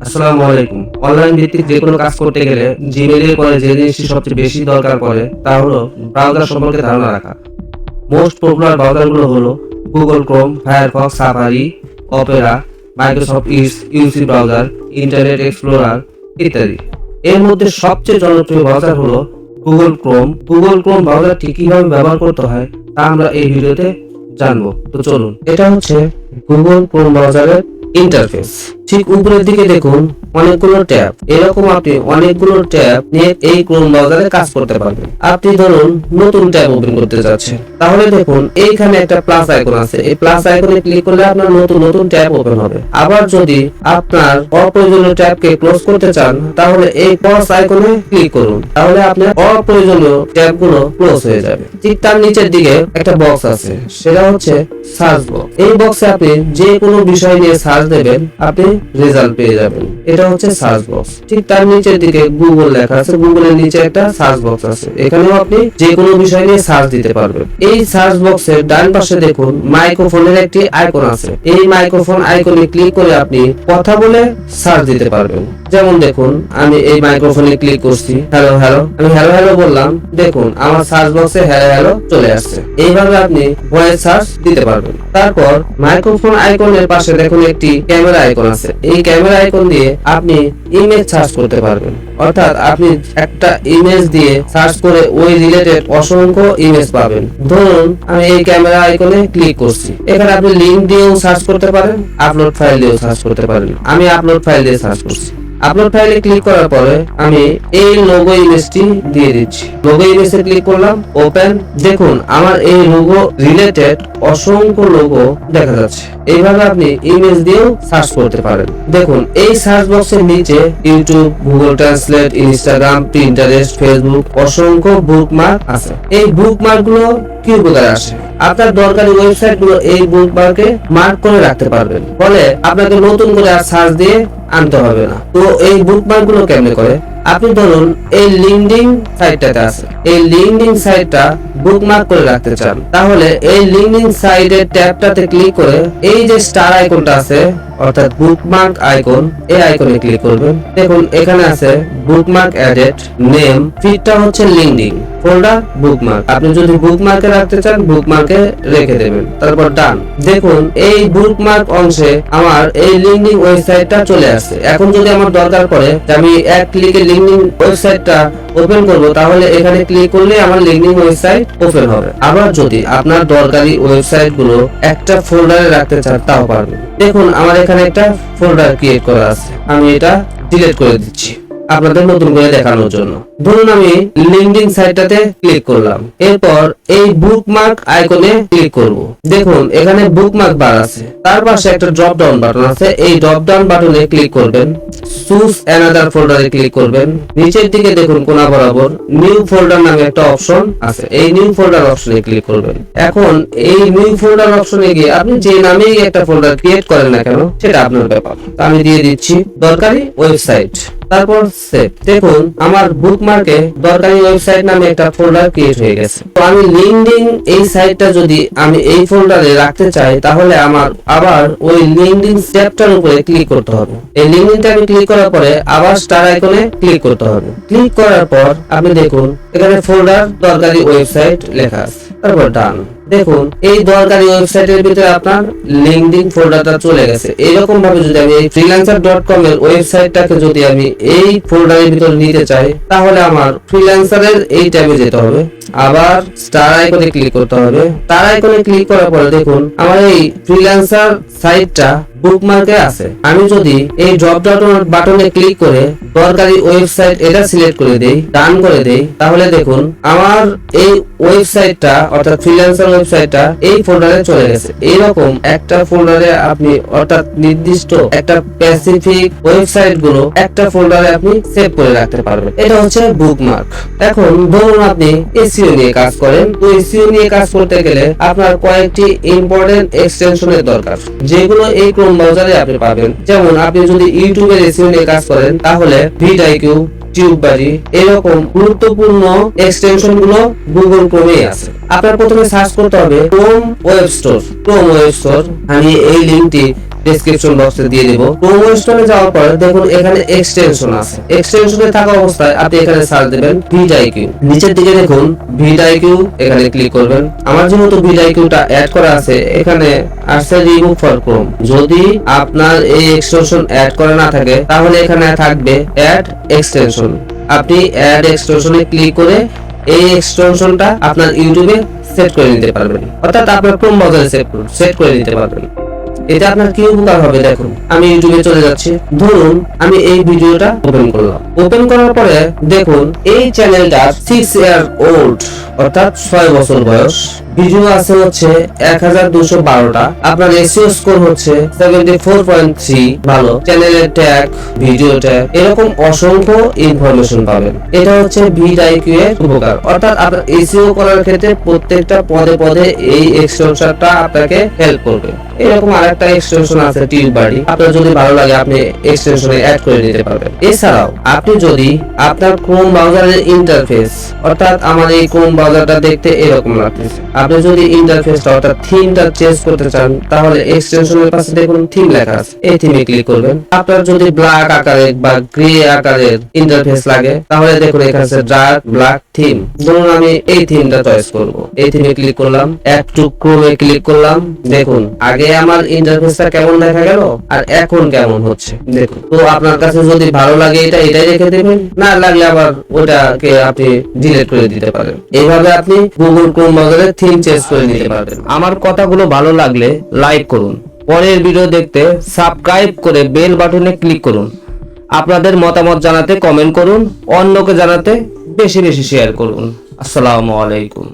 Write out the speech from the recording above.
আসসালামু আলাইকুম। অনলাইন ভিত্তিক যে কোনো কাজ করতে গেলে জিমেইলের পরে যে জিনিসটি সবচেয়ে বেশি দরকার পড়ে তা হলো ব্রাউজার সম্পর্কে ধারণা রাখা। মোস্ট পপুলার ব্রাউজারগুলো হলো Google Chrome, Firefox, Safari, Opera, Microsoft Edge, UC browser, Internet Explorer ইত্যাদি। এর মধ্যে সবচেয়ে জনপ্রিয় ব্রাউজার হলো গুগল ক্রোম। গুগল ক্রোম ব্রাউজারটি কিভাবে ব্যবহার করতে হয় তা আমরা এই ভিডিওতে জানবো। তো চলুন, এটা হচ্ছে গুগল ক্রোম ব্রাউজারের ইন্টারফেস। ঠিক উপরের দিকে দেখুন অনেকগুলো ট্যাব। এরকম আপনি অনেকগুলো ট্যাব নিয়ে এই ক্রোম ব্রাউজারে কাজ করতে পারবেন। আপনি ধরুন নতুন ট্যাব ওপেন করতে যাচ্ছেন, তাহলে দেখুন এইখানে একটা প্লাস আইকন আছে। এই প্লাস আইকনে ক্লিক করলে আপনার নতুন নতুন ট্যাব ওপেন হবে। আবার যদি আপনার অপ্রয়োজনীয় ট্যাবকে ক্লোজ করতে চান তাহলে এই প্লাস আইকনে ক্লিক করুন, তাহলে আপনার অপ্রয়োজনীয় ট্যাবগুলো ক্লোজ হয়ে যাবে। ঠিক তার নিচের দিকে একটা বক্স আছে, সেটা হচ্ছে সার্চ বক্স। এই বক্সে আপনি যে কোনো বিষয় নিয়ে সার্চ দেবেন, আপনি রেজাল্ট পেয়ে যাবেন। এটা হচ্ছে সার্চ বক্স। ঠিক তার নিচের দিকে গুগল লেখা আছে, গুগলের নিচে একটা সার্চ বক্স আছে। এখানেও আপনি যে কোনো বিষয় নিয়ে সার্চ দিতে পারবেন। এই সার্চ বক্সের ডান পাশে দেখুন মাইক্রোফোনের একটি আইকন আছে। এই মাইক্রোফোন আইকনে ক্লিক করে আপনি কথা বলে সার্চ দিতে পারবেন। যেমন দেখুন আমি এই মাইক্রোফোনে ক্লিক করছি, হ্যালো হ্যালো, আমি হ্যালো হ্যালো বললাম, দেখুন আমার সার্চ বক্সে হ্যালো হ্যালো চলে আসছে। এইভাবে আপনি ভয়েস সার্চ দিতে পারবেন। তারপর মাইক্রোফোন আইকনের পাশে দেখুন একটি ক্যামেরা আইকন আছে। এই ক্যামেরা আইকন দিয়ে আপনি ইমেজ সার্চ করতে পারবেন। অর্থাৎ আপনি একটা ইমেজ দিয়ে সার্চ করে ওই রিলেটেড অসংখ্য ইমেজ পাবেন। ধরুন আমি এই ক্যামেরা আইকনে ক্লিক করছি, এখানে আপনি লিংক দিয়েও সার্চ করতে পারেন, আপলোড ফাইল দিয়েও সার্চ করতে পারেন। আমি আপলোড ফাইল দিয়ে সার্চ করছি। আপলোড ফাইলে ক্লিক করার পরে আমি এই লোগো ইমেজটি দিয়ে দিচ্ছি। লোগো ইমেজে ক্লিক করলাম, ওপেন। দেখুন আমার এই লোগো রিলেটেড অসংখ্য লোগো দেখা যাচ্ছে। এইভাবে আপনি ইমেজ দিয়েও সার্চ করতে পারেন। দেখুন এই সার্চ বক্সের নিচে YouTube, Google translate, Instagram, Pinterest, Facebook অসংখ্য বুকমার্ক আছে। এই বুকমার্ক গুলো কি উপকারে আসে? আপনার দরকারি ওয়েবসাইট গুলো এই বুকমার্কে মার্ক করে রাখতে পারবেন, ফলে আপনাকে নতুন করে আর সার্চ দিয়ে আনতে হবে না। তো এই বুকমার্ক গুলো কেমনে করে? আপনি ধরুন এই লিঙ্কডিন সাইটটাতে আছে, এই লিঙ্কডিন সাইটটা বুকমার্ক করে রাখতে চান, তাহলে এই লিঙ্কডিন সাইটের ট্যাবটাতে ক্লিক করে এই যে স্টার আইকনটা আছে অর্থাৎ বুকমার্ক আইকন, এই আইকনে ক্লিক করবেন। দেখুন এখানে আছে বুকমার্ক অ্যাডেড, নেম, ফিডটা হচ্ছে লিঙ্কডিন, ফোল্ডার বুকমার্ক। আপনি যদি বুকমার্কে রাখতে চান বুকমার্কে রেখে দেবেন, তারপর ডান। দেখুন এই বুকমার্ক অংশে আমার এই লিঙ্কডিন ওয়েবসাইটটা চলে আসছে। এখন যদি আমার দরকার পড়ে যে আমি এক ক্লিকে লিঙ্কডিন ওয়েবসাইটটা ওপেন করব, তাহলে এখানে ক্লিক করলে আমার লিঙ্কডিন ওয়েবসাইট ওপেন হবে। আবার যদি আপনার দরকারি ওয়েবসাইট গুলো একটা ফোল্ডারে রাখতে চান তাও পারবেন। দেখুন আমার এখানে একটা ফোল্ডার ক্রিয়েট করা আছে, আমি এটা ডিলিট করে দিচ্ছি আপনাদের নতুন করে দেখানোর জন্য। ধরুন আমি লিঙ্কডিন সাইটটাতে ক্লিক করলাম, এরপর এই বুকমার্ক আইকনে ক্লিক করব। দেখুন এখানে বুকমার্ক বার আছে, তার পাশে একটা ড্রপ ডাউন বাটন আছে। এই ড্রপ ডাউন বাটনে ক্লিক করবেন, চুজ অ্যানাদার ফোল্ডারে ক্লিক করবেন। নিচের দিকে দেখুন কোণা বরাবর নিউ ফোল্ডার নামে একটা অপশন আছে, এই নিউ ফোল্ডার অপশনে ক্লিক করবেন। এখন এই নিউ ফোল্ডার অপশনে গিয়ে আপনি যে নামেই একটা ফোল্ডার ক্রিয়েট করেন না কেন সেটা আপনার ব্যাপার। আমি দিয়ে দিচ্ছি দরকারি ওয়েবসাইট, তারপর সেভ। দেখুন আমার বুকমার্কে দরকারি ওয়েবসাইট নামে একটা ফোল্ডার ক্রিয়েট হয়ে গেছে। তো আমি লিঙ্কডিন এই সাইটটা যদি আমি এই ফোল্ডারে রাখতে চাই, তাহলে আমার আবার ওই লিঙ্কডিন ট্যাবটার উপরে ক্লিক করতে হবে। এই লিঙ্কডিন ট্যাবে ক্লিক করার পরে আবার স্টার আইকনে ক্লিক করতে হবে। ক্লিক করার পর আপনি দেখুন এখানে ফোল্ডার দরকারি ওয়েবসাইট লেখা আছে, তারপর ডান। দেখুন এই দরকারি ওয়েবসাইটের ভিতরে আপনার লিঙ্কডিন ফোল্ডারটা চলে গেছে। এইরকম ভাবে যদি আমি freelancer.com এর ওয়েবসাইটটাকে যদি আমি এই ফোল্ডারের ভিতরে নিতে চাই, তাহলে আমার ফ্রিল্যান্সারের এই ট্যাবে যেতে হবে, আবার স্টার আইকনে ক্লিক করতে হবে। স্টার আইকনে ক্লিক করার পরে দেখুন আমার এই ফ্রিল্যান্সার সাইটটা বুকমার্কে আছে। আমি যদি এই ড্রপ ডাউন বাটনে ক্লিক করে দরকারি ওয়েবসাইট এটা সিলেক্ট করে দেই, ডান করে দেই, তাহলে দেখুন আমার এই ওয়েবসাইটটা অর্থাৎ ফ্রিল্যান্সার ওয়েবসাইটটা এই ফোল্ডারে চলে গেছে। এইরকম একটা ফোল্ডারে আপনি অর্থাৎ নির্দিষ্ট একটা স্পেসিফিক ওয়েবসাইট গুলো একটা ফোল্ডারে আপনি সেভ করে রাখতে পারবেন। এটা হচ্ছে বুকমার্ক। এখন ধরুন আপনি এসইও নিয়ে কাজ করেন, তো এসইও নিয়ে কাজ করতে গেলে আপনার কয়েকটি ইম্পর্টেন্ট এক্সটেনশনের দরকার, যেগুলো এই ক্রোম ব্রাউজারে আপনি পাবেন। যেমন আপনি যদি ইউটিউবের এসইও নিয়ে কাজ করেন তাহলে ভিডিআইকিউ, টিউববারি এরকম গুরুত্বপূর্ণ এক্সটেনশন গুলো গুগল ক্রোমে আছে। আপনার প্রথমে সার্চ করতে হবে Chrome web store. Chrome web store আমি এই লিংকটি ডেসক্রিপশন বক্সে দিয়ে দেব। ক্রোম ওয়েব স্টোরে যাওয়ার পরে দেখুন এখানে এক্সটেনশন আছে। এক্সটেনশনে থাকা অবস্থায় আপনি এখানে সার্চ দেবেন vidIQ। নিচের দিকে দেখুন vidIQ, এখানে ক্লিক করবেন। আমার যেহেতু vidIQটা অ্যাড করা আছে, এখানে আসছে রিমুভ ফর ক্রোম। যদি আপনার এই এক্সটেনশন অ্যাড করা না থাকে তাহলে এখানে থাকবে অ্যাড এক্সটেনশন। আপনি অ্যাড এক্সটেনশনে ক্লিক করে এই এক্সটেনশনটা আপনার ইউটিউবে সেট করে নিতে পারবেন, অর্থাৎ আপনার ক্রোম ব্রাউজারে সেট করে নিতে পারবেন। এতে আপনার কি উপকার হবে দেখুন। আমি ইউটিউবে চলে যাচ্ছি, ধরুন আমি এই ভিডিওটা ওপেন করলাম। ওপেন করার পরে দেখুন এই চ্যানেলটা 6 ইয়ার ওল্ড, অর্থাৎ 6 বছর বয়স। ভিডিও আছে হচ্ছে 1212টা। আপনার এসইও স্কোর হচ্ছে 74.3, ভালো। চ্যানেলের ট্যাগ, ভিডিও ট্যাগ, এরকম অসংখ্য ইনফরমেশন পাবেন। এটা হচ্ছে vidIQ এর উপকার, অর্থাৎ আপনার এসইও করার ক্ষেত্রে প্রত্যেকটা পদে পদে এই এক্সটেনশনটা আপনাকে হেল্প করবে। এরকম আরেকটা এক্সটেনশন আছে টিউববাডি, আপনার যদি ভালো লাগে আপনি এক্সটেনশনে অ্যাড করে নিতে পারবেন। এছাড়াও আপনি যদি আপনার ক্রোম ব্রাউজারের ইন্টারফেস, অর্থাৎ আমার এই ক্রোম ব্রাউজারটা দেখতে এরকম লাগতেছে, আপনি যদি ইন্টারফেসটা অর্থাৎ থিমটা চেঞ্জ করতে চান তাহলে এক্সটেনশনের পাশে দেখুন থিম লেখা আছে, এই থিমে ক্লিক করবেন। আপনার যদি ব্ল্যাক আকারের বা গ্রে আকারের ইন্টারফেস লাগে তাহলে দেখুন এখানে আছে ডার্ক ব্ল্যাক থিম। ধরুন আমি এই থিমটা চয়েস করব, এই থিমে ক্লিক করলাম, অ্যাড টু ক্রোমে ক্লিক করলাম। দেখুন আগে আমার ইন্টারফেসটা কেমন দেখা গেল আর এখন কেমন হচ্ছে দেখুন। তো আপনার কাছে যদি ভালো লাগে এটাই রেখে দেবেন, না লাগলে আবার ওটাকে আপনি ডিলিট করে দিতে পারেন। এইভাবে আপনি গুগল ক্রোম ব্রাউজারে থিম চেঞ্জ করে নিতে পারবেন। আমার কথাগুলো ভালো লাগলে লাইক করুন, পরের ভিডিও দেখতে সাবস্ক্রাইব করে বেল বাটনে ক্লিক করুন। আপনাদের মতামত জানাতে কমেন্ট করুন, অন্যকে জানাতে বেশি বেশি শেয়ার করুন। আসসালামু আলাইকুম।